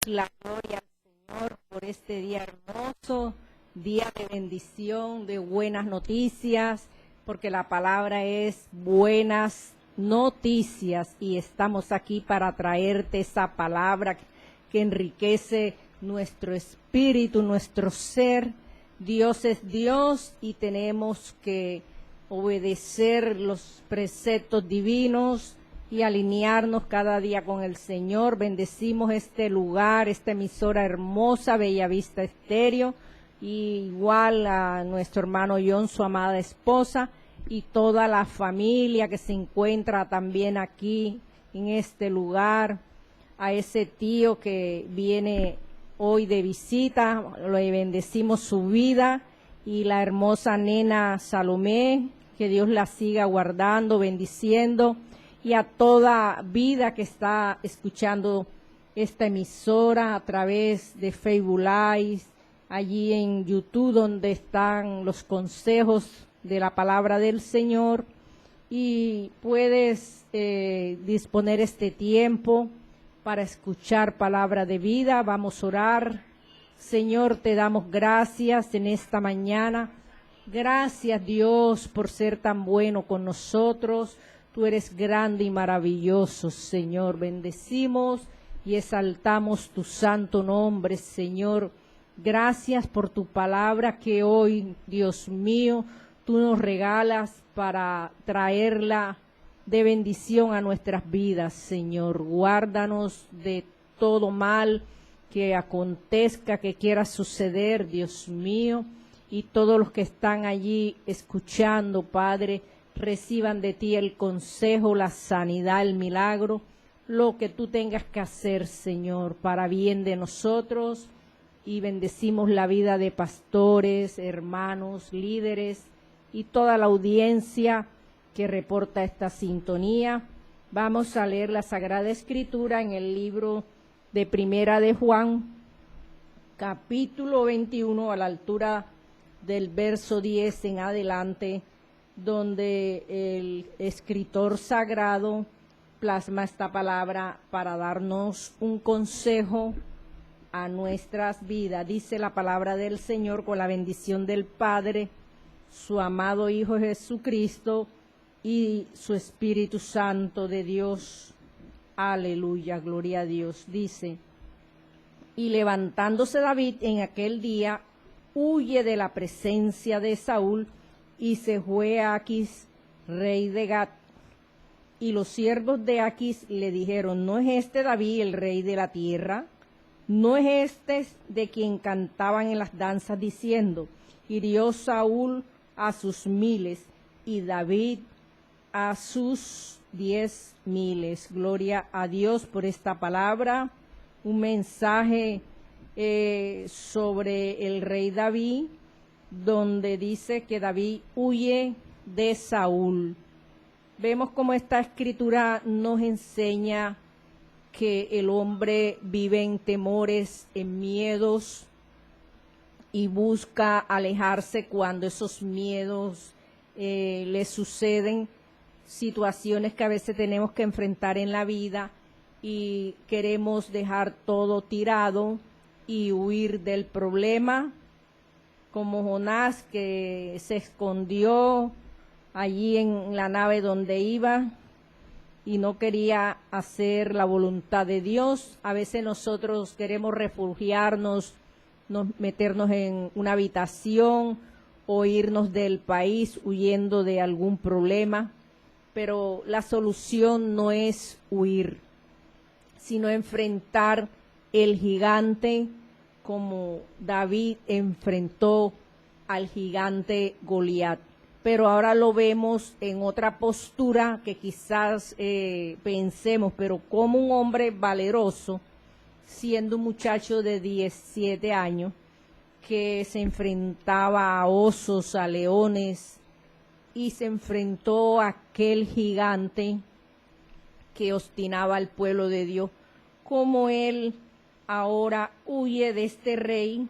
La gloria al Señor por este día hermoso, día de bendición, de buenas noticias, porque la palabra es buenas noticias y estamos aquí para traerte esa palabra que enriquece nuestro espíritu, nuestro ser. Dios es Dios y tenemos que obedecer los preceptos divinos y alinearnos cada día con el Señor. Bendecimos este lugar, esta emisora hermosa, Bellavista Estéreo, y igual a nuestro hermano John, su amada esposa, y toda la familia que se encuentra también aquí en este lugar, a ese tío que viene hoy de visita, le bendecimos su vida, y la hermosa nena Salomé, que Dios la siga guardando, bendiciendo, y a toda vida que está escuchando esta emisora a través de Facebook Live, allí en YouTube donde están los consejos de la palabra del Señor, y puedes disponer este tiempo para escuchar palabra de vida. Vamos a orar. Señor, te damos gracias en esta mañana. Gracias, Dios, por ser tan bueno con nosotros. Tú eres grande y maravilloso, Señor. Bendecimos y exaltamos tu santo nombre, Señor. Gracias por tu palabra que hoy, Dios mío, tú nos regalas para traerla de bendición a nuestras vidas, Señor. Guárdanos de todo mal que acontezca, que quiera suceder, Dios mío. Y todos los que están allí escuchando, Padre, reciban de ti el consejo, la sanidad, el milagro, lo que tú tengas que hacer, Señor, para bien de nosotros. Y bendecimos la vida de pastores, hermanos, líderes y toda la audiencia que reporta esta sintonía. Vamos a leer la Sagrada Escritura en el libro de Primera de Juan, capítulo 21, a la altura del verso 10 en adelante, donde el escritor sagrado plasma esta palabra para darnos un consejo a nuestras vidas. Dice la palabra del Señor: con la bendición del Padre, su amado Hijo Jesucristo y su Espíritu Santo de Dios. Aleluya, gloria a Dios. Dice: y levantándose David en aquel día, huye de la presencia de Saúl y se fue a Aquis, rey de Gat. Y los siervos de Aquis le dijeron: ¿no es este David el rey de la tierra? ¿No es este de quien cantaban en las danzas diciendo: hirió Saúl a sus 1000 y David a sus 10.000? Gloria a Dios por esta palabra, un mensaje sobre el rey David, donde dice que David huye de Saúl. Vemos cómo esta escritura nos enseña que el hombre vive en temores, en miedos, y busca alejarse cuando esos miedos le suceden, situaciones que a veces tenemos que enfrentar en la vida y queremos dejar todo tirado y huir del problema, como Jonás, que se escondió allí en la nave donde iba y no quería hacer la voluntad de Dios. A veces nosotros queremos refugiarnos, meternos en una habitación o irnos del país huyendo de algún problema, pero la solución no es huir, sino enfrentar el gigante, como David enfrentó al gigante Goliat. Pero ahora lo vemos en otra postura que quizás pensemos, pero como un hombre valeroso, siendo un muchacho de 17 años, que se enfrentaba a osos, a leones, y se enfrentó a aquel gigante que obstinaba al pueblo de Dios, como él ahora huye de este rey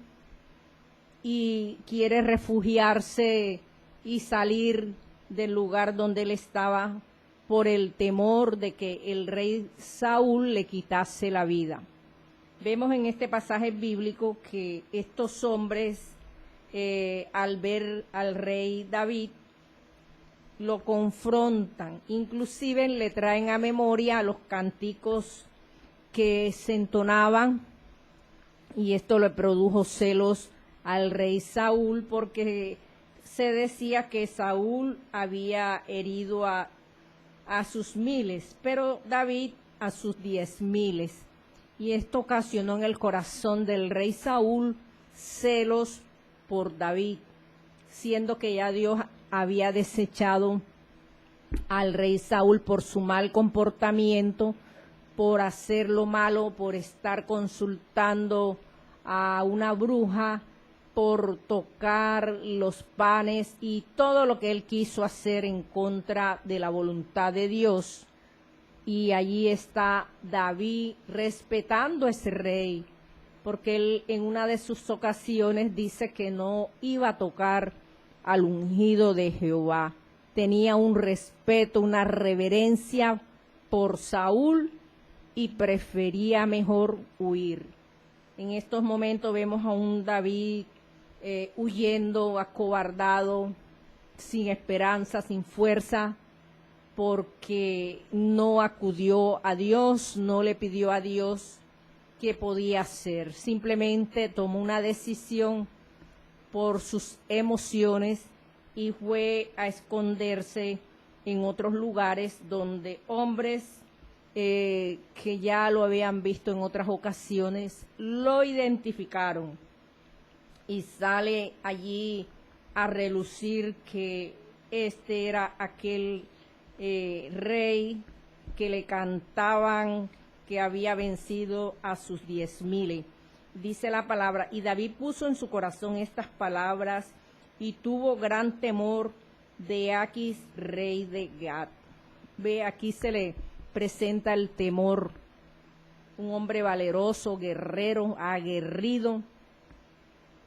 y quiere refugiarse y salir del lugar donde él estaba por el temor de que el rey Saúl le quitase la vida. Vemos en este pasaje bíblico que estos hombres, al ver al rey David, lo confrontan, inclusive le traen a memoria los cánticos que se entonaban, y esto le produjo celos al rey Saúl, porque se decía que Saúl había herido a sus 1000, pero David a sus 10,000. Y esto ocasionó en el corazón del rey Saúl celos por David, siendo que ya Dios había desechado al rey Saúl por su mal comportamiento, por hacer lo malo, por estar consultando a una bruja, por tocar los panes y todo lo que él quiso hacer en contra de la voluntad de Dios. Y allí está David respetando a ese rey, porque él en una de sus ocasiones dice que no iba a tocar al ungido de Jehová. Tenía un respeto, una reverencia por Saúl y prefería mejor huir. En estos momentos vemos a un David huyendo, acobardado, sin esperanza, sin fuerza, porque no acudió a Dios, no le pidió a Dios qué podía hacer. Simplemente tomó una decisión por sus emociones y fue a esconderse en otros lugares donde hombres que ya lo habían visto en otras ocasiones lo identificaron, y sale allí a relucir que este era aquel rey que le cantaban que había vencido a sus 10,000. Dice la palabra, y David puso en su corazón estas palabras y tuvo gran temor de Aquis, rey de Gat. Ve, aquí se le presenta el temor, un hombre valeroso, guerrero, aguerrido.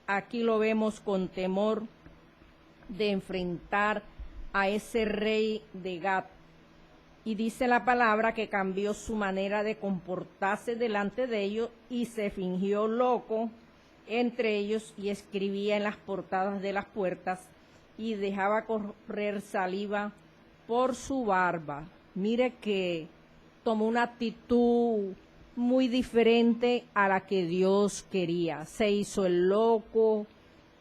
Aquí lo vemos con temor de enfrentar a ese rey de Gat. Y dice la palabra que cambió su manera de comportarse delante de ellos y se fingió loco entre ellos y escribía en las portadas de las puertas y dejaba correr saliva por su barba. Mire que tomó una actitud muy diferente a la que Dios quería. Se hizo el loco,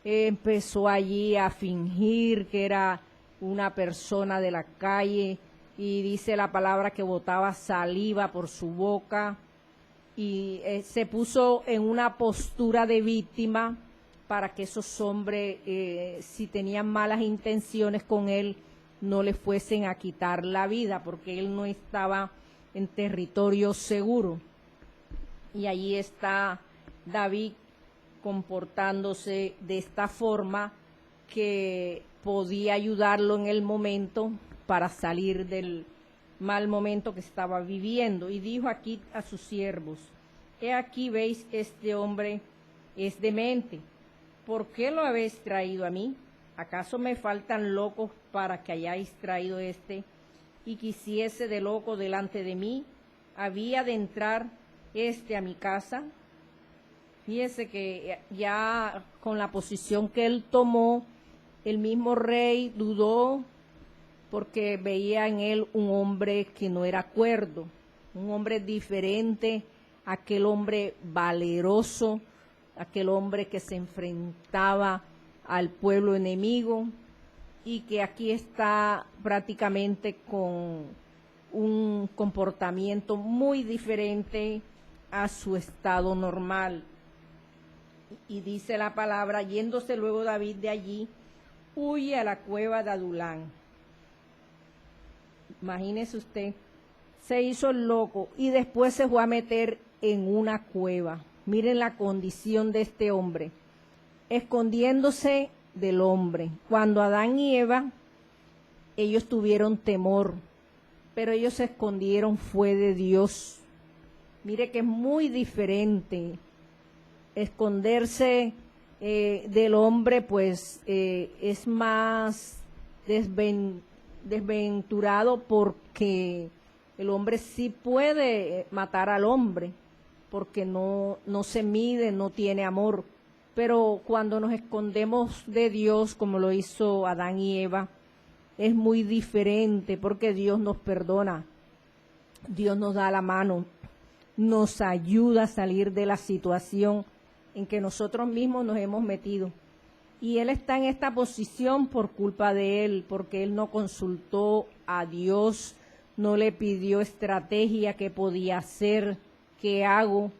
empezó allí a fingir que era una persona de la calle, y dice la palabra que botaba saliva por su boca, y se puso en una postura de víctima para que esos hombres, si tenían malas intenciones con él, no le fuesen a quitar la vida, porque él no estaba en territorio seguro. Y allí está David comportándose de esta forma que podía ayudarlo en el momento para salir del mal momento que estaba viviendo. Y dijo aquí a sus siervos, he aquí veis, este hombre es demente, ¿por qué lo habéis traído a mí? ¿Acaso me faltan locos para que hayáis traído este? Y quisiese de loco delante de mí, ¿había de entrar a mi casa? Fíjese que ya con la posición que él tomó, el mismo rey dudó, porque veía en él un hombre que no era cuerdo, un hombre diferente, aquel hombre valeroso, aquel hombre que se enfrentaba al pueblo enemigo, y que aquí está prácticamente con un comportamiento muy diferente a su estado normal. Y dice la palabra, yéndose luego David de allí, huye a la cueva de Adulán. Imagínese usted, se hizo el loco y después se fue a meter en una cueva. Miren la condición de este hombre, escondiéndose del hombre. Cuando Adán y Eva, ellos tuvieron temor, pero ellos se escondieron, fue de Dios. Mire que es muy diferente esconderse del hombre, pues es más desventurado, porque el hombre sí puede matar al hombre, porque no se mide, no tiene amor. Pero cuando nos escondemos de Dios, como lo hizo Adán y Eva, es muy diferente porque Dios nos perdona, Dios nos da la mano, nos ayuda a salir de la situación en que nosotros mismos nos hemos metido. Y Él está en esta posición por culpa de Él, porque Él no consultó a Dios, no le pidió estrategia, qué podía hacer, qué hago.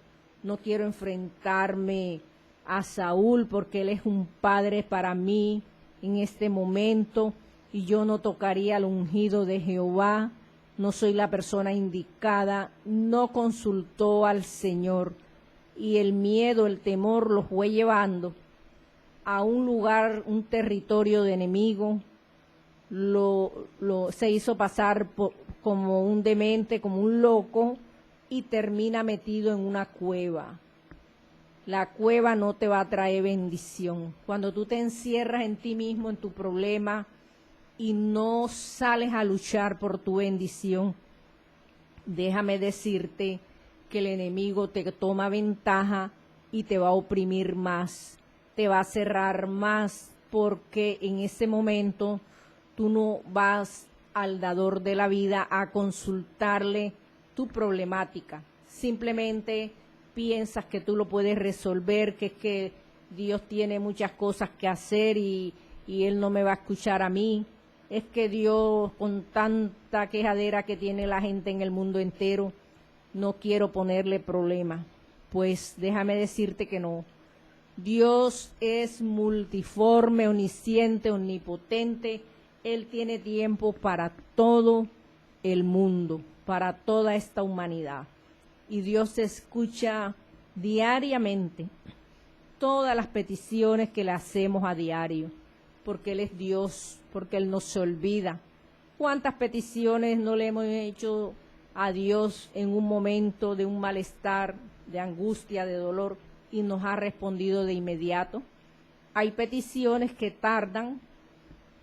No quiero enfrentarme a Saúl porque él es un padre para mí en este momento y yo no tocaría al ungido de Jehová, no soy la persona indicada, no consultó al Señor y el miedo, el temor lo fue llevando a un lugar, un territorio de enemigo, se hizo pasar como un demente, como un loco y termina metido en una cueva. La cueva no te va a traer bendición. Cuando tú te encierras en ti mismo, en tu problema, y no sales a luchar por tu bendición, déjame decirte que el enemigo te toma ventaja y te va a oprimir más, te va a cerrar más, porque en ese momento tú no vas al dador de la vida a consultarle tu problemática. Simplemente piensas que tú lo puedes resolver, que es que Dios tiene muchas cosas que hacer y Él no me va a escuchar a mí. Es que Dios, con tanta quejadera que tiene la gente en el mundo entero, no quiero ponerle problema. Pues déjame decirte que no. Dios es multiforme, omnisciente, omnipotente. Él tiene tiempo para todo el mundo, para toda esta humanidad. Y Dios escucha diariamente todas las peticiones que le hacemos a diario, porque Él es Dios, porque Él no se olvida. ¿Cuántas peticiones no le hemos hecho a Dios en un momento de un malestar, de angustia, de dolor, y nos ha respondido de inmediato? Hay peticiones que tardan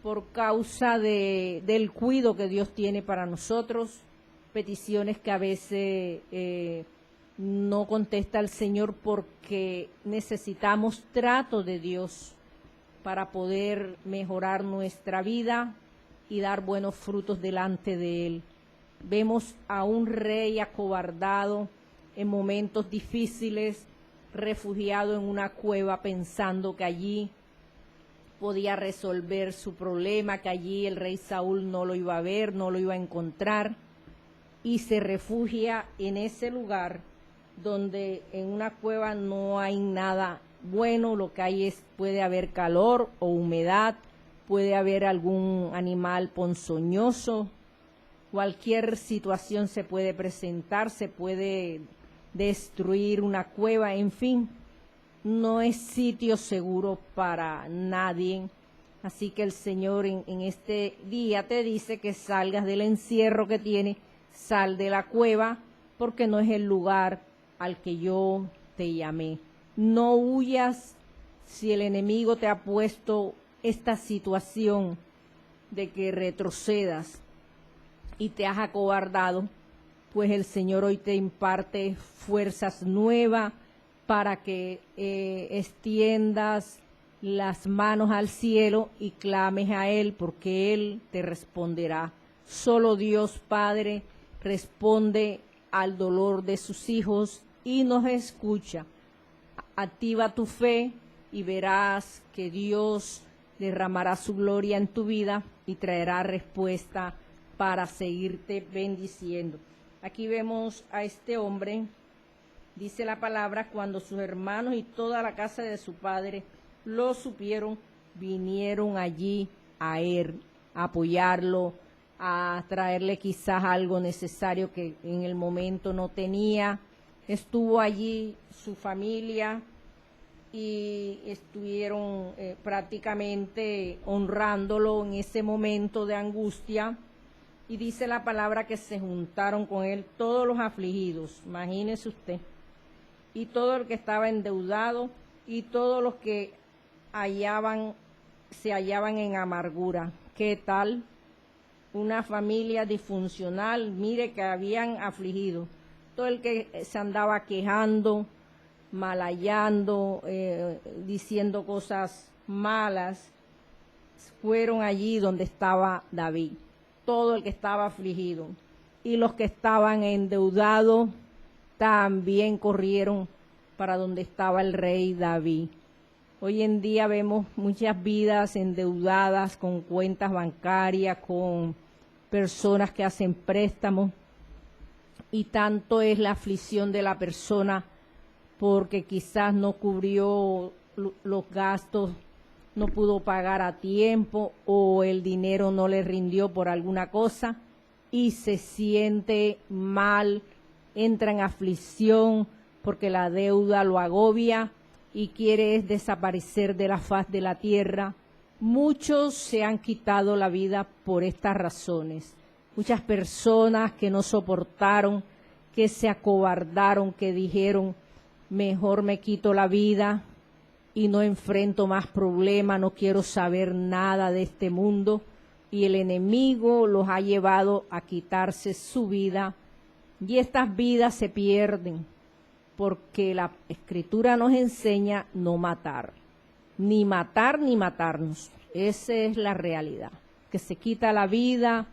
por causa del cuidado que Dios tiene para nosotros, peticiones que a veces no contesta el Señor porque necesitamos trato de Dios para poder mejorar nuestra vida y dar buenos frutos delante de Él. Vemos a un rey acobardado en momentos difíciles, refugiado en una cueva pensando que allí podía resolver su problema, que allí el rey Saúl no lo iba a ver, no lo iba a encontrar, y se refugia en ese lugar donde en una cueva no hay nada bueno, lo que hay puede haber calor o humedad, puede haber algún animal ponzoñoso, cualquier situación se puede presentar, se puede destruir una cueva, en fin, no es sitio seguro para nadie. Así que el Señor en este día te dice que salgas del encierro que tiene, sal de la cueva, porque no es el lugar al que yo te llamé. No huyas si el enemigo te ha puesto esta situación de que retrocedas y te has acobardado, pues el Señor hoy te imparte fuerzas nuevas para que extiendas las manos al cielo y clames a Él, porque Él te responderá. Solo Dios Padre responde al dolor de sus hijos y nos escucha. Activa tu fe y verás que Dios derramará su gloria en tu vida y traerá respuesta para seguirte bendiciendo. Aquí vemos a este hombre, dice la palabra, cuando sus hermanos y toda la casa de su padre lo supieron, vinieron allí a él, a apoyarlo, a traerle quizás algo necesario que en el momento no tenía. Estuvo allí su familia y estuvieron prácticamente honrándolo en ese momento de angustia. Y dice la palabra que se juntaron con él todos los afligidos, imagínese usted, y todo el que estaba endeudado y todos los que se hallaban en amargura. ¿Qué tal? Una familia disfuncional, mire que habían afligido. todo el que se andaba quejando, malayando, diciendo cosas malas, fueron allí donde estaba David, todo el que estaba afligido. Y los que estaban endeudados también corrieron para donde estaba el rey David. Hoy en día vemos muchas vidas endeudadas con cuentas bancarias, con personas que hacen préstamos, y tanto es la aflicción de la persona porque quizás no cubrió los gastos, no pudo pagar a tiempo o el dinero no le rindió por alguna cosa y se siente mal, entra en aflicción porque la deuda lo agobia y quiere desaparecer de la faz de la tierra. Muchos se han quitado la vida por estas razones. Muchas personas que no soportaron, que se acobardaron, que dijeron, mejor me quito la vida y no enfrento más problemas, no quiero saber nada de este mundo. Y el enemigo los ha llevado a quitarse su vida. Y estas vidas se pierden porque la Escritura nos enseña no matar. Ni matar ni matarnos. Esa es la realidad. Que se quita la vida,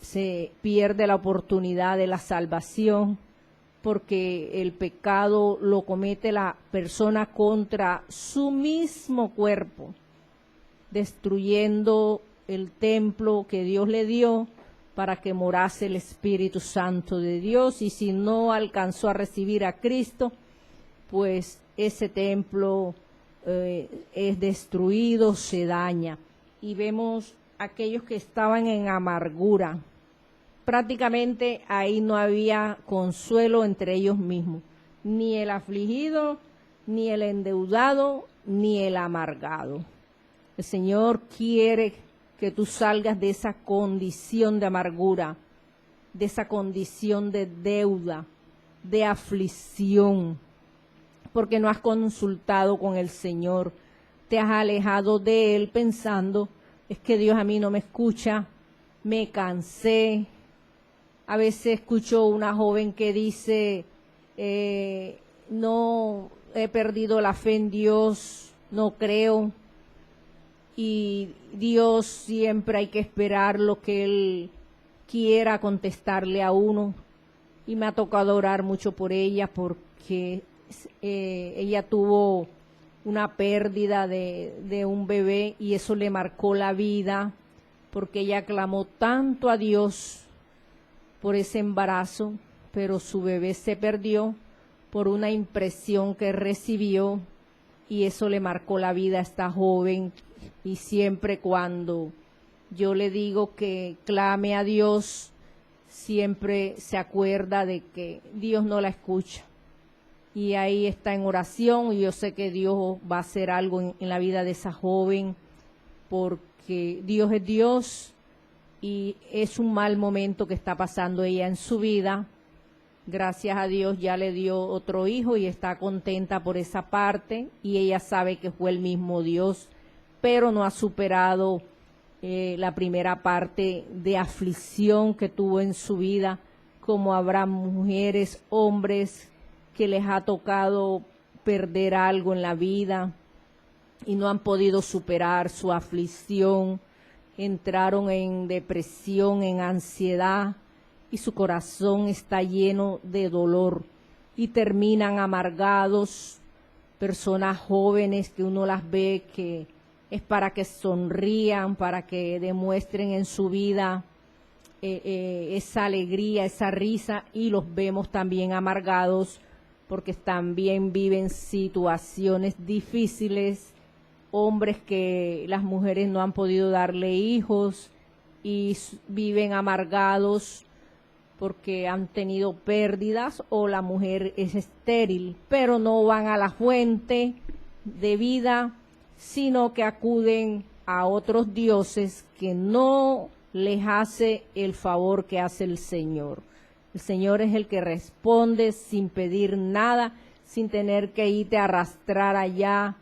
se pierde la oportunidad de la salvación, porque el pecado lo comete la persona contra su mismo cuerpo, destruyendo el templo que Dios le dio para que morase el Espíritu Santo de Dios. Y si no alcanzó a recibir a Cristo, pues ese templo es destruido, se daña. Y vemos aquellos que estaban en amargura. Prácticamente ahí no había consuelo entre ellos mismos, ni el afligido, ni el endeudado, ni el amargado. El Señor quiere que tú salgas de esa condición de amargura, de esa condición de deuda, de aflicción, porque no has consultado con el Señor, te has alejado de Él pensando, es que Dios a mí no me escucha, me cansé. A veces escucho una joven que dice, no he perdido la fe en Dios, no creo, y Dios siempre hay que esperar lo que Él quiera contestarle a uno. Y me ha tocado orar mucho por ella porque ella tuvo una pérdida de un bebé y eso le marcó la vida, porque ella clamó tanto a Dios por ese embarazo, pero su bebé se perdió por una impresión que recibió y eso le marcó la vida a esta joven. Y siempre cuando yo le digo que clame a Dios, siempre se acuerda de que Dios no la escucha. Y ahí está en oración y yo sé que Dios va a hacer algo en la vida de esa joven, porque Dios es Dios. Y es un mal momento que está pasando ella en su vida. Gracias a Dios ya le dio otro hijo y está contenta por esa parte. Y ella sabe que fue el mismo Dios, pero no ha superado la primera parte de aflicción que tuvo en su vida, como habrá mujeres, hombres que les ha tocado perder algo en la vida y no han podido superar su aflicción. Entraron en depresión, en ansiedad y su corazón está lleno de dolor y terminan amargados. Personas jóvenes que uno las ve que es para que sonrían, para que demuestren en su vida esa alegría, esa risa, y los vemos también amargados porque también viven situaciones difíciles. Hombres que las mujeres no han podido darle hijos y viven amargados porque han tenido pérdidas, o la mujer es estéril, pero no van a la fuente de vida, sino que acuden a otros dioses que no les hace el favor que hace el Señor. El Señor es el que responde sin pedir nada, sin tener que irte a arrastrar allá,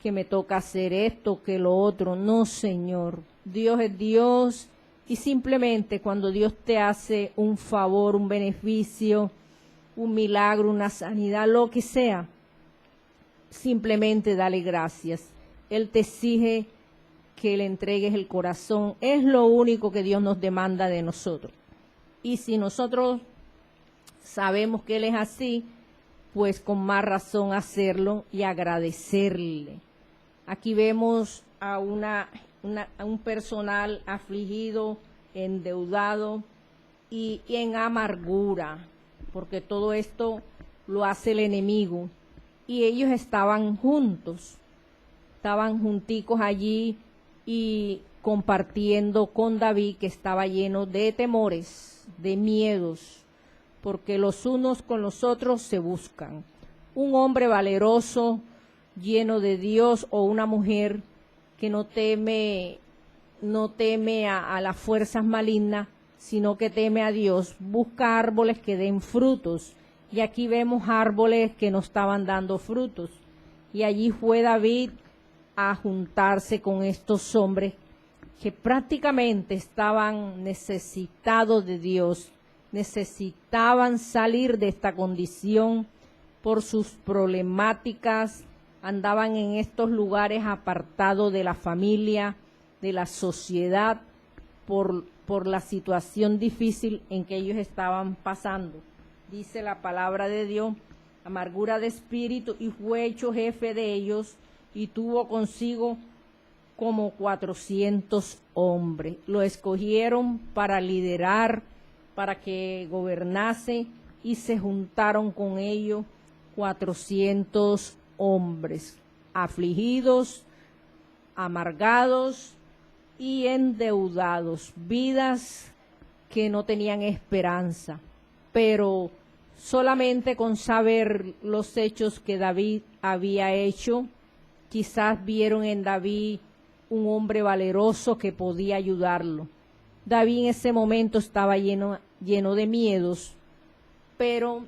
que me toca hacer esto, que lo otro. No, Señor, Dios es Dios, y simplemente cuando Dios te hace un favor, un beneficio, un milagro, una sanidad, lo que sea, simplemente dale gracias. Él te exige que le entregues el corazón. Es lo único que Dios nos demanda de nosotros. Y si nosotros sabemos que Él es así, pues con más razón hacerlo y agradecerle. Aquí vemos a un personal afligido, endeudado y en amargura, porque todo esto lo hace el enemigo. Y ellos estaban juntos, estaban junticos allí y compartiendo con David, que estaba lleno de temores, de miedos, porque los unos con los otros se buscan. Un hombre valeroso, lleno de Dios, o una mujer que no teme a las fuerzas malignas, sino que teme a Dios, busca árboles que den frutos. Y aquí vemos árboles que no estaban dando frutos. Y allí fue David a juntarse con estos hombres que prácticamente estaban necesitados de Dios, necesitaban salir de esta condición por sus problemáticas, andaban en estos lugares apartados de la familia, de la sociedad, por la situación difícil en que ellos estaban pasando. Dice la palabra de Dios, amargura de espíritu, y fue hecho jefe de ellos, y tuvo consigo como 400 hombres. Lo escogieron para liderar, para que gobernase, y se juntaron con ellos 400 hombres, afligidos, amargados y endeudados, vidas que no tenían esperanza, pero solamente con saber los hechos que David había hecho, quizás vieron en David un hombre valeroso que podía ayudarlo. David en ese momento estaba lleno de miedos, pero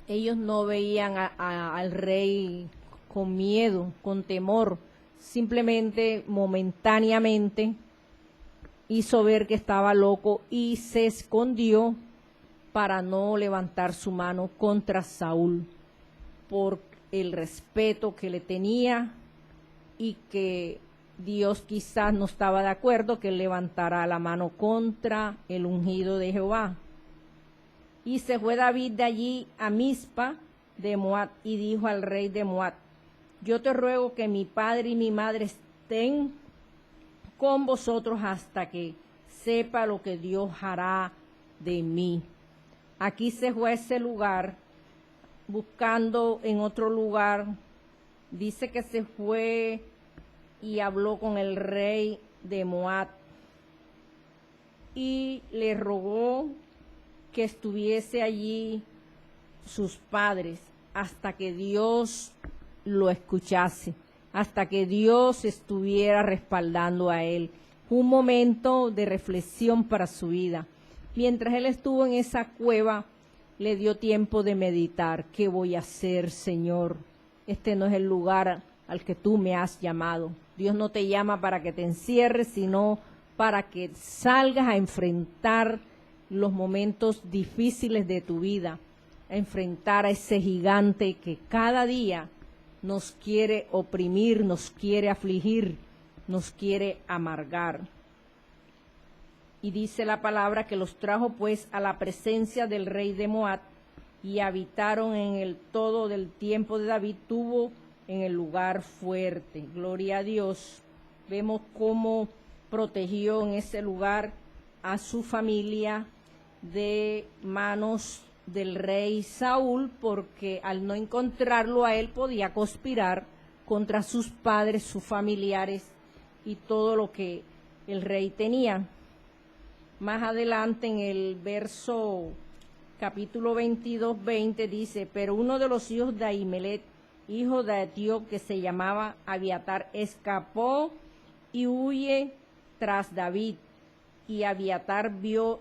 ellos no veían al rey con miedo, con temor. Simplemente, momentáneamente, hizo ver que estaba loco y se escondió para no levantar su mano contra Saúl, por el respeto que le tenía y que Dios quizás no estaba de acuerdo que él levantara la mano contra el ungido de Jehová. Y se fue David de allí a Mizpa de Moab y dijo al rey de Moab: yo te ruego que mi padre y mi madre estén con vosotros hasta que sepa lo que Dios hará de mí. Aquí se fue a ese lugar, buscando en otro lugar. Dice que se fue y habló con el rey de Moab y le rogó que estuviese allí sus padres hasta que Dios lo escuchase, hasta que Dios estuviera respaldando a él. Un momento de reflexión para su vida. Mientras él estuvo en esa cueva, le dio tiempo de meditar. ¿Qué voy a hacer, Señor? Este no es el lugar al que tú me has llamado. Dios no te llama para que te encierres, sino para que salgas a enfrentar los momentos difíciles de tu vida, a enfrentar a ese gigante que cada día nos quiere oprimir, nos quiere afligir, nos quiere amargar. Y dice la palabra que los trajo pues a la presencia del rey de Moab y habitaron en el todo del tiempo de David, tuvo en el lugar fuerte. Gloria a Dios. Vemos cómo protegió en ese lugar a su familia de manos del rey Saúl, porque al no encontrarlo a él podía conspirar contra sus padres, sus familiares y todo lo que el rey tenía. Más adelante en el verso capítulo 22, 20 dice: pero uno de los hijos de Ahimelech, hijo de Etío, que se llamaba Abiatar, escapó y huye tras David. Y Abiatar dio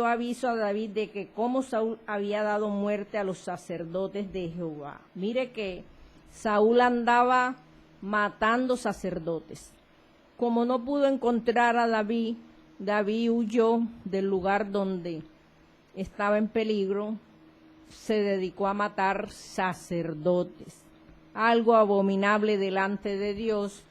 aviso a David de que como Saúl había dado muerte a los sacerdotes de Jehová. Mire que Saúl andaba matando sacerdotes. Como no pudo encontrar a David, David huyó del lugar donde estaba en peligro, se dedicó a matar sacerdotes. Algo abominable delante de Dios,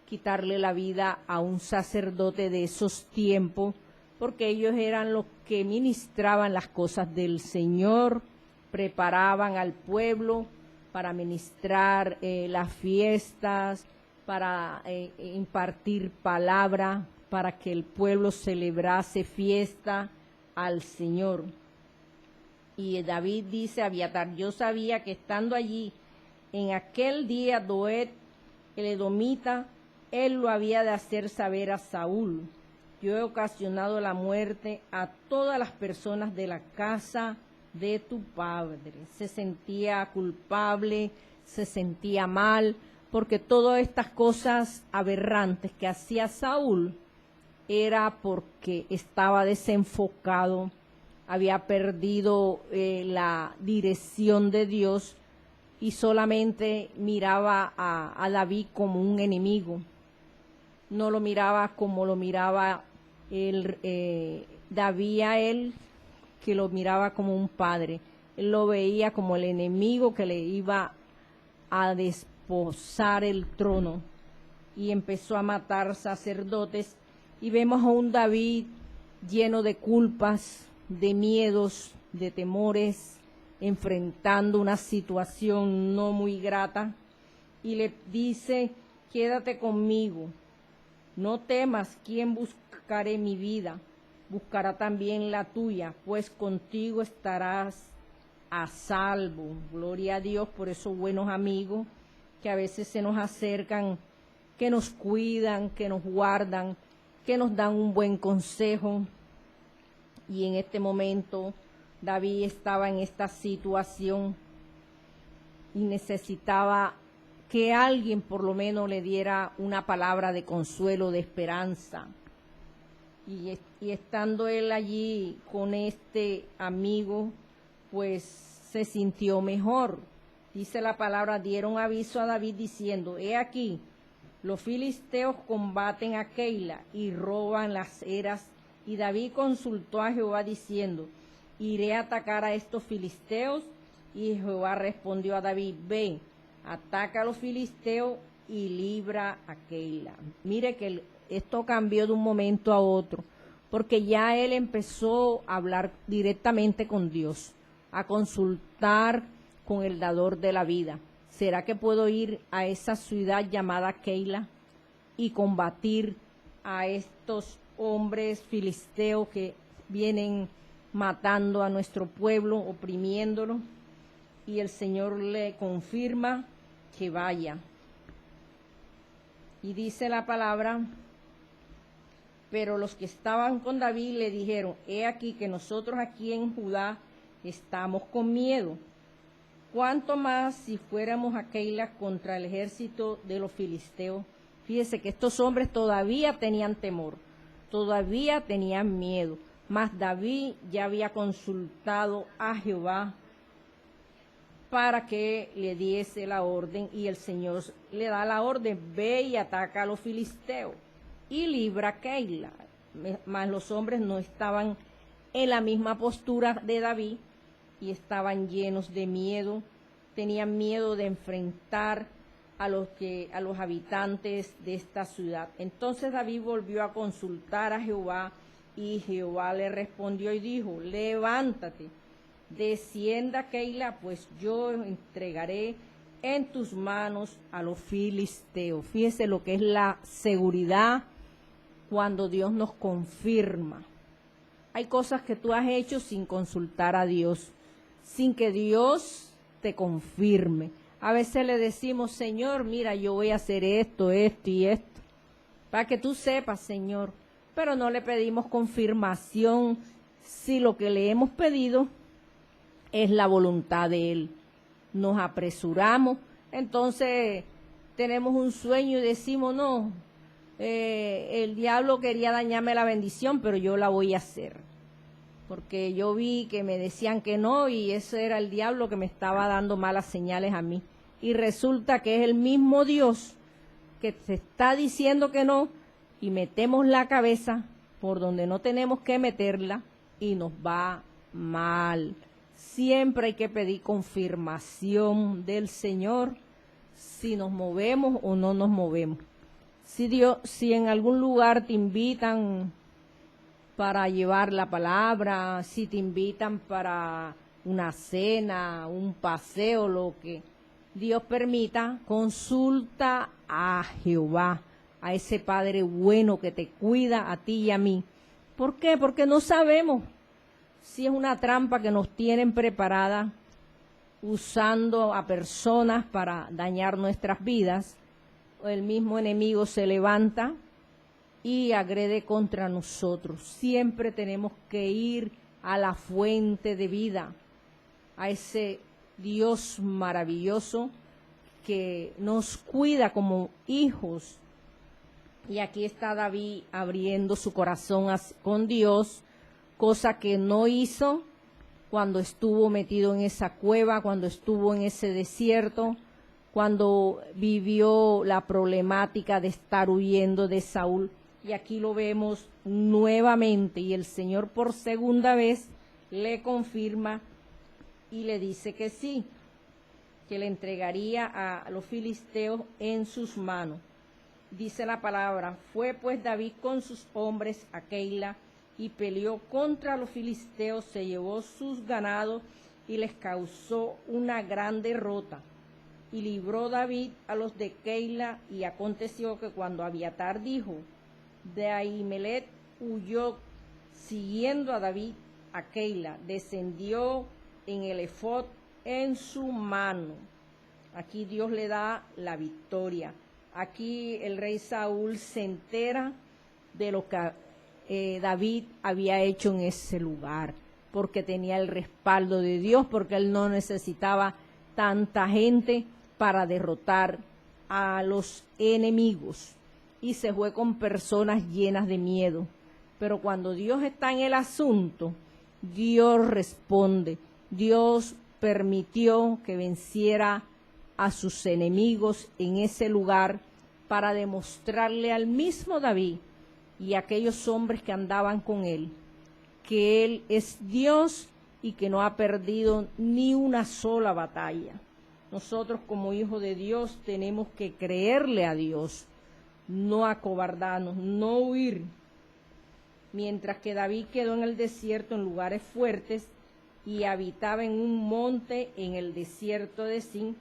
quitarle la vida a un sacerdote de esos tiempos, porque ellos eran los que ministraban las cosas del Señor, preparaban al pueblo para ministrar las fiestas, para impartir palabra, para que el pueblo celebrase fiesta al Señor. Y David dice a Abiatar: yo sabía que estando allí en aquel día Doeg, el edomita, él lo había de hacer saber a Saúl. Yo he ocasionado la muerte a todas las personas de la casa de tu padre. Se sentía culpable, se sentía mal, porque todas estas cosas aberrantes que hacía Saúl era porque estaba desenfocado, había perdido la dirección de Dios y solamente miraba a David como un enemigo. No lo miraba como lo miraba David a él, que lo miraba como un padre. Él lo veía como el enemigo que le iba a desposar el trono, y empezó a matar sacerdotes. Y vemos a un David lleno de culpas, de miedos, de temores, enfrentando una situación no muy grata, y le dice: quédate conmigo, no temas, ¿quién buscaré mi vida? Buscará también la tuya, pues contigo estarás a salvo. Gloria a Dios por esos buenos amigos que a veces se nos acercan, que nos cuidan, que nos guardan, que nos dan un buen consejo. Y en este momento David estaba en esta situación y necesitaba que alguien por lo menos le diera una palabra de consuelo, de esperanza. Y estando él allí con este amigo, pues se sintió mejor. Dice la palabra: dieron aviso a David diciendo: he aquí, los filisteos combaten a Keila y roban las eras. Y David consultó a Jehová diciendo: iré a atacar a estos filisteos. Y Jehová respondió a David: ve, ataca a los filisteos y libra a Keila. Mire que esto cambió de un momento a otro, porque ya él empezó a hablar directamente con Dios, a consultar con el dador de la vida. ¿Será que puedo ir a esa ciudad llamada Keila y combatir a estos hombres filisteos que vienen matando a nuestro pueblo, oprimiéndolo? Y el Señor le confirma que vaya. Y dice la palabra: pero los que estaban con David le dijeron: he aquí que nosotros aquí en Judá estamos con miedo. ¿Cuánto más si fuéramos a Keila contra el ejército de los filisteos? Fíjese que estos hombres todavía tenían temor, todavía tenían miedo, mas David ya había consultado a Jehová para que le diese la orden, y el Señor le da la orden: ve y ataca a los filisteos y libra a Keila. Mas los hombres no estaban en la misma postura de David y estaban llenos de miedo, tenían miedo de enfrentar a los habitantes de esta ciudad. Entonces David volvió a consultar a Jehová, y Jehová le respondió y dijo: levántate, descienda a Keila, pues yo entregaré en tus manos a los filisteos. Fíjese lo que es la seguridad cuando Dios nos confirma. Hay cosas que tú has hecho sin consultar a Dios, sin que Dios te confirme. A veces le decimos: Señor, mira, yo voy a hacer esto, esto y esto, para que tú sepas, Señor. Pero no le pedimos confirmación si lo que le hemos pedido es la voluntad de Él. Nos apresuramos, entonces tenemos un sueño y decimos: no, el diablo quería dañarme la bendición, pero yo la voy a hacer, porque yo vi que me decían que no, y ese era el diablo que me estaba dando malas señales a mí. Y resulta que es el mismo Dios que te está diciendo que no, y metemos la cabeza por donde no tenemos que meterla y nos va mal. Siempre hay que pedir confirmación del Señor si nos movemos o no nos movemos. Si en algún lugar te invitan para llevar la palabra, si te invitan para una cena, un paseo, lo que Dios permita, consulta a Jehová, a ese Padre bueno que te cuida a ti y a mí. ¿Por qué? Porque no sabemos si es una trampa que nos tienen preparada usando a personas para dañar nuestras vidas, o el mismo enemigo se levanta y agrede contra nosotros. Siempre tenemos que ir a la fuente de vida, a ese Dios maravilloso que nos cuida como hijos. Y aquí está David abriendo su corazón con Dios, cosa que no hizo cuando estuvo metido en esa cueva, cuando estuvo en ese desierto, cuando vivió la problemática de estar huyendo de Saúl. Y aquí lo vemos nuevamente, y el Señor por segunda vez le confirma y le dice que sí, que le entregaría a los filisteos en sus manos. Dice la palabra: fue pues David con sus hombres a Keila y peleó contra los filisteos, se llevó sus ganados y les causó una gran derrota. Y libró David a los de Keila, y aconteció que cuando Abiatar dijo de Ahimelech, huyó siguiendo a David a Keila, descendió en el efod en su mano. Aquí Dios le da la victoria. Aquí el rey Saúl se entera de lo que David había hecho en ese lugar, porque tenía el respaldo de Dios, porque él no necesitaba tanta gente para derrotar a los enemigos, y se fue con personas llenas de miedo. Pero cuando Dios está en el asunto, Dios responde. Dios permitió que venciera a sus enemigos en ese lugar para demostrarle al mismo David y a aquellos hombres que andaban con él que él es Dios y que no ha perdido ni una sola batalla. Nosotros como hijos de Dios tenemos que creerle a Dios, no acobardarnos, no huir. Mientras que David quedó en el desierto en lugares fuertes y habitaba en un monte en el desierto de Sin,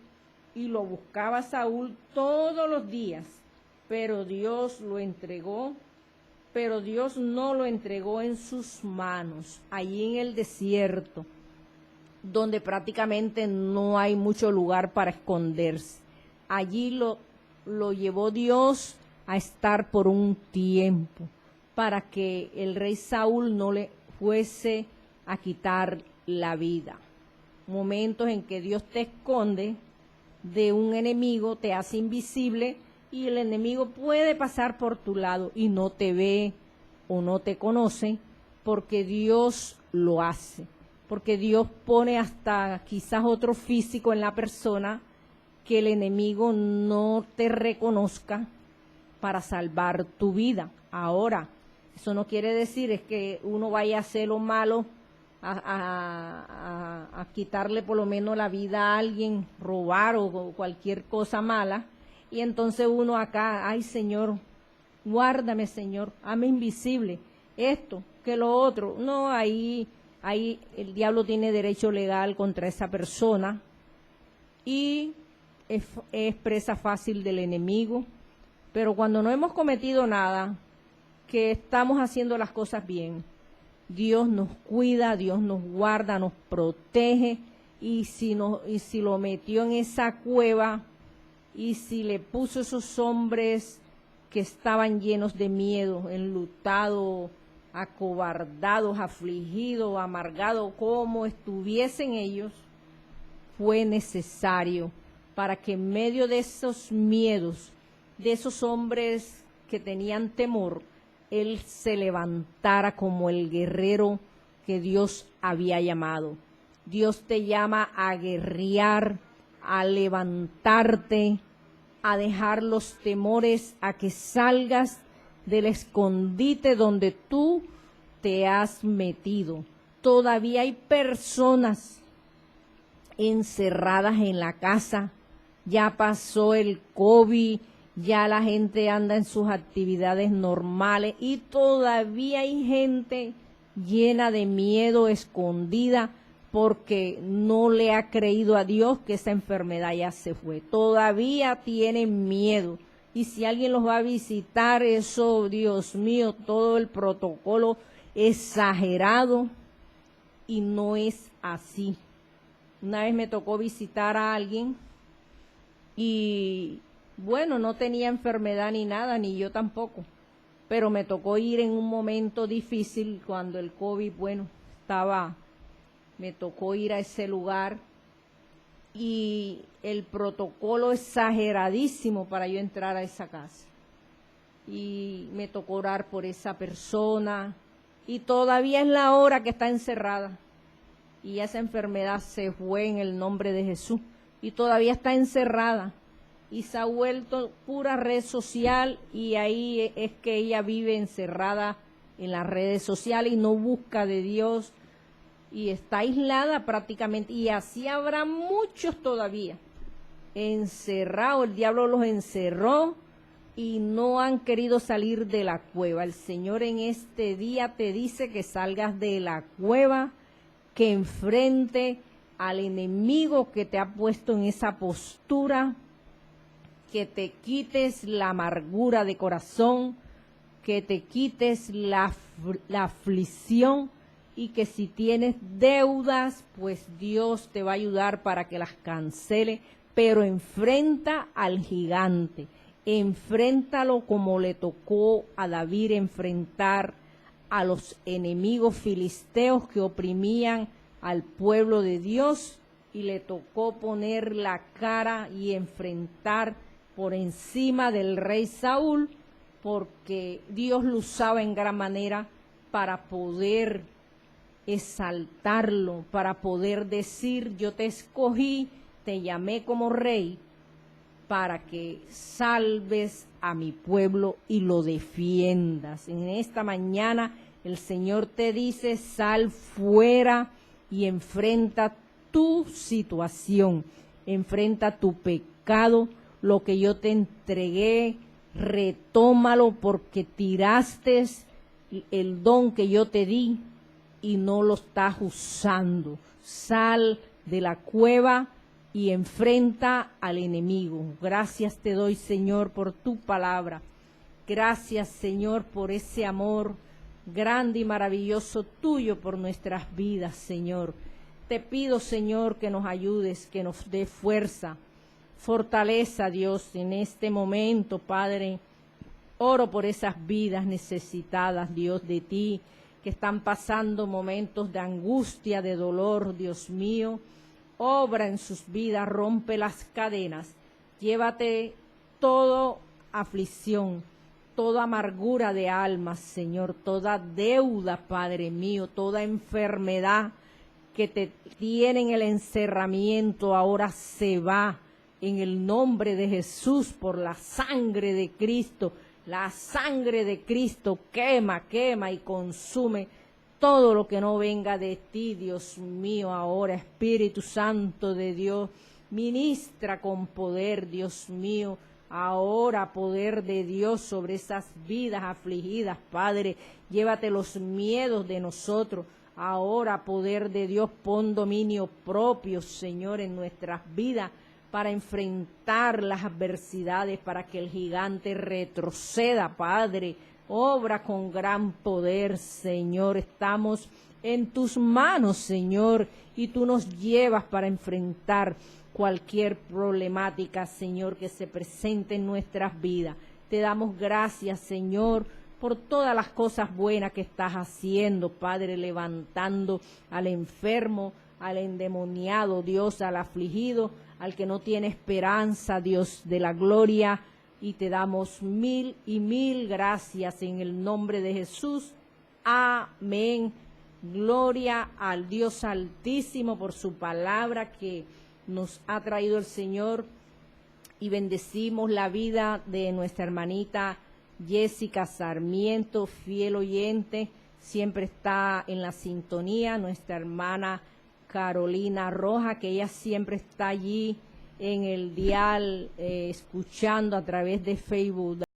y lo buscaba Saúl todos los días, pero Dios no lo entregó en sus manos, allí en el desierto, donde prácticamente no hay mucho lugar para esconderse. Allí lo llevó Dios a estar por un tiempo, para que el rey Saúl no le fuese a quitar la vida. Momentos en que Dios te esconde de un enemigo, te hace invisible, y el enemigo puede pasar por tu lado y no te ve o no te conoce, porque Dios lo hace, porque Dios pone hasta quizás otro físico en la persona que el enemigo no te reconozca para salvar tu vida. Ahora, eso no quiere decir es que uno vaya a hacer lo malo, a quitarle por lo menos la vida a alguien, robar o cualquier cosa mala, y entonces uno acá, ay Señor, guárdame Señor, hazme invisible, esto, que lo otro. No, ahí el diablo tiene derecho legal contra esa persona, y es presa fácil del enemigo. Pero cuando no hemos cometido nada, que estamos haciendo las cosas bien, Dios nos cuida, Dios nos guarda, nos protege, y si lo metió en esa cueva, y si le puso esos hombres que estaban llenos de miedo, enlutados, acobardados, afligidos, amargados, como estuviesen ellos, fue necesario para que en medio de esos miedos, de esos hombres que tenían temor, él se levantara como el guerrero que Dios había llamado. Dios te llama a guerrear, a levantarte, a dejar los temores, a que salgas del escondite donde tú te has metido. Todavía hay personas encerradas en la casa. Ya pasó el COVID, ya la gente anda en sus actividades normales y todavía hay gente llena de miedo, escondida, porque no le ha creído a Dios que esa enfermedad ya se fue. Todavía tienen miedo. Y si alguien los va a visitar, eso, Dios mío, todo el protocolo exagerado, y no es así. Una vez me tocó visitar a alguien y bueno, no tenía enfermedad ni nada, ni yo tampoco, pero me tocó ir en un momento difícil cuando el COVID, bueno, me tocó ir a ese lugar y el protocolo exageradísimo para yo entrar a esa casa. Y me tocó orar por esa persona y todavía es la hora que está encerrada. Y esa enfermedad se fue en el nombre de Jesús y todavía está encerrada. Y se ha vuelto pura red social y ahí es que ella vive encerrada en las redes sociales y no busca de Dios y está aislada prácticamente. Y así habrá muchos todavía encerrados. El diablo los encerró y no han querido salir de la cueva. El Señor en este día te dice que salgas de la cueva, que enfrente al enemigo que te ha puesto en esa postura, que te quites la amargura de corazón, que te quites la aflicción y que si tienes deudas, pues Dios te va a ayudar para que las cancele, pero enfrenta al gigante, enfréntalo como le tocó a David enfrentar a los enemigos filisteos que oprimían al pueblo de Dios, y le tocó poner la cara y enfrentar por encima del rey Saúl, porque Dios lo usaba en gran manera para poder exaltarlo, para poder decir: yo te escogí, te llamé como rey para que salves a mi pueblo y lo defiendas. En esta mañana el Señor te dice: sal fuera y enfrenta tu situación, enfrenta tu pecado, lo que yo te entregué, retómalo, porque tiraste el don que yo te di y no lo estás usando. Sal de la cueva y enfrenta al enemigo. Gracias te doy, Señor, por tu palabra. Gracias, Señor, por ese amor grande y maravilloso tuyo por nuestras vidas, Señor. Te pido, Señor, que nos ayudes, que nos dé fuerza, fortaleza, Dios, en este momento, Padre. Oro por esas vidas necesitadas, Dios, de ti, que están pasando momentos de angustia, de dolor, Dios mío. Obra en sus vidas, rompe las cadenas, llévate toda aflicción, toda amargura de alma, Señor, toda deuda, Padre mío, toda enfermedad que te tiene en el encerramiento, ahora se va en el nombre de Jesús, por la sangre de Cristo. La sangre de Cristo quema y consume todo lo que no venga de ti, Dios mío. Ahora, Espíritu Santo de Dios, ministra con poder, Dios mío. Ahora, poder de Dios sobre esas vidas afligidas, Padre. Llévate los miedos de nosotros. Ahora, poder de Dios, pon dominio propio, Señor, en nuestras vidas, para enfrentar las adversidades, para que el gigante retroceda, Padre. Obra con gran poder, Señor. Estamos en tus manos, Señor, y tú nos llevas para enfrentar cualquier problemática, Señor, que se presente en nuestras vidas. Te damos gracias, Señor, por todas las cosas buenas que estás haciendo, Padre, levantando al enfermo, al endemoniado, Dios, al afligido, al que no tiene esperanza, Dios de la gloria. Y te damos mil y mil gracias en el nombre de Jesús. Amén. Gloria al Dios Altísimo por su palabra que nos ha traído el Señor. Y bendecimos la vida de nuestra hermanita Jessica Sarmiento, fiel oyente, siempre está en la sintonía. Nuestra hermana Carolina Roja, que ella siempre está allí en el dial, escuchando a través de Facebook